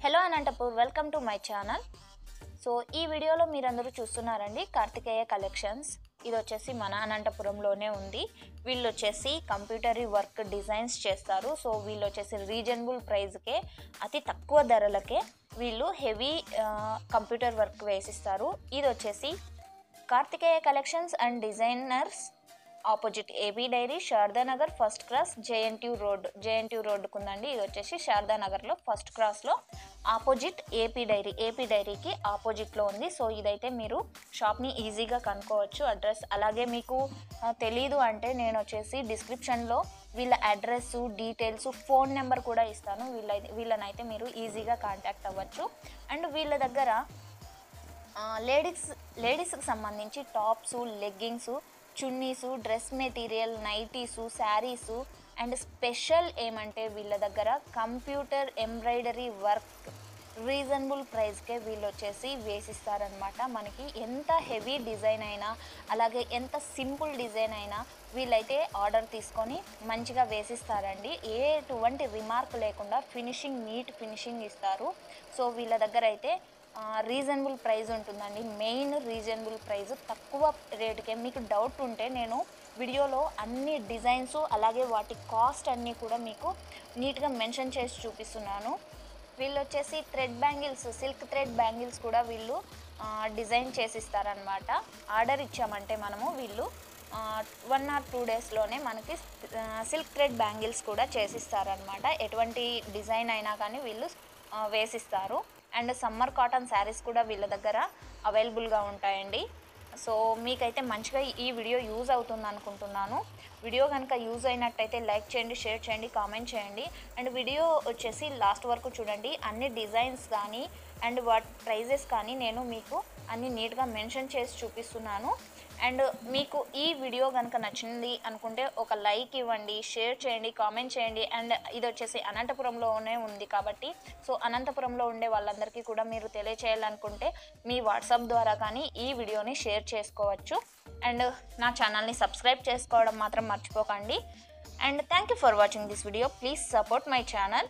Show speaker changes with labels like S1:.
S1: Hello Anantapur, welcome to my channel. So ఈ వీడియోలో మీరందరూ చూస్తున్నారండి కార్తికేయ కలెక్షన్స్. ఇది వచ్చేసి మన అనంతపురంలోనే ఉంది. వీళ్ళు వచ్చేసి కంప్యూటరీ వర్క్ డిజైన్స్ చేస్తారు. సో వీళ్ళు వచ్చేసి రీజనబుల్ ప్రైస్కే, అతి తక్కువ ధరలకే వీళ్ళు హెవీ కంప్యూటర్ వర్క్ వేసిస్తారు. ఇది వచ్చేసి Karthikeya collections and designers, opposite AP dairy, Sharadanagar, first cross, JNT రోడ్డుకు ఉందండి. ఇది వచ్చేసి శారదానగర్లో ఫస్ట్ క్రాస్లో ఆపోజిట్ ఏపీ డైరీకి ఆపోజిట్లో ఉంది. సో ఇదైతే మీరు షాప్ని ఈజీగా కనుక్కోవచ్చు అడ్రస్. అలాగే మీకు తెలీదు అంటే నేను వచ్చేసి డిస్క్రిప్షన్లో వీళ్ళ అడ్రస్, డీటెయిల్స్, ఫోన్ నెంబర్ కూడా ఇస్తాను. వీళ్ళనైతే మీరు ఈజీగా కాంటాక్ట్ అవ్వచ్చు. అండ్ వీళ్ళ దగ్గర లేడీస్కి సంబంధించి tops, leggings, chunnis, dress material, nighties, saris and special ఏమంటే వీళ్ళ దగ్గర కంప్యూటర్ ఎంబ్రాయిడరీ వర్క్ రీజనబుల్ ప్రైస్కే వీళ్ళు వచ్చేసి వేసిస్తారనమాట. మనకి ఎంత హెవీ డిజైన్ అయినా, అలాగే ఎంత సింపుల్ డిజైన్ అయినా వీళ్ళైతే ఆర్డర్ తీసుకొని మంచిగా వేసిస్తారండి. ఎటువంటి రిమార్క్ లేకుండా నీట్ ఫినిషింగ్ ఇస్తారు. సో వీళ్ళ దగ్గర అయితే రీజనబుల్ ప్రైస్ ఉంటుందండి. మెయిన్ రీజనబుల్ ప్రైస్, తక్కువ రేటుకే. మీకు డౌట్ ఉంటే నేను వీడియోలో అన్ని డిజైన్స్ అలాగే వాటి కాస్ట్ అన్నీ కూడా మీకు నీట్గా మెన్షన్ చేసి చూపిస్తున్నాను. వీళ్ళు వచ్చేసి thread bangles, silk thread bangles కూడా వీళ్ళు డిజైన్ చేసిస్తారనమాట. ఆర్డర్ ఇచ్చామంటే మనము వీళ్ళు 1 or 2 డేస్లోనే మనకి సిల్క్ థ్రెడ్ బ్యాంగిల్స్ కూడా చేసిస్తారనమాట. ఎటువంటి డిజైన్ అయినా కానీ వీళ్ళు వేసిస్తారు. అండ్ సమ్మర్ కాటన్ శారీస్ కూడా వీళ్ళ దగ్గర అవైలబుల్గా ఉంటాయండి. సో మీకైతే మంచిగా ఈ వీడియో యూజ్ అవుతుంది అనుకుంటున్నాను. వీడియో కనుక యూజ్ అయినట్టయితే లైక్ చేయండి, షేర్ చేయండి, కామెంట్ చేయండి. అండ్ వీడియో వచ్చేసి లాస్ట్ వరకు చూడండి. అన్ని డిజైన్స్ కానీ అండ్ వాటి ప్రైజెస్ కానీ నేను మీకు అన్ని నీట్గా మెన్షన్ చేసి చూపిస్తున్నాను. అండ్ మీకు ఈ వీడియో కనుక నచ్చింది అనుకుంటే ఒక లైక్ ఇవ్వండి, షేర్ చేయండి, కామెంట్ చేయండి. అండ్ ఇది వచ్చేసి అనంతపురంలోనే ఉంది కాబట్టి సో అనంతపురంలో ఉండే వాళ్ళందరికీ కూడా మీరు తెలియచేయాలనుకుంటే మీ వాట్సాప్ ద్వారా కానీ ఈ వీడియోని షేర్ చేసుకోవచ్చు. అండ్ నా ఛానల్ని సబ్స్క్రైబ్ చేసుకోవడం మాత్రం మర్చిపోకండి. And thank you for watching this video. Please support my channel.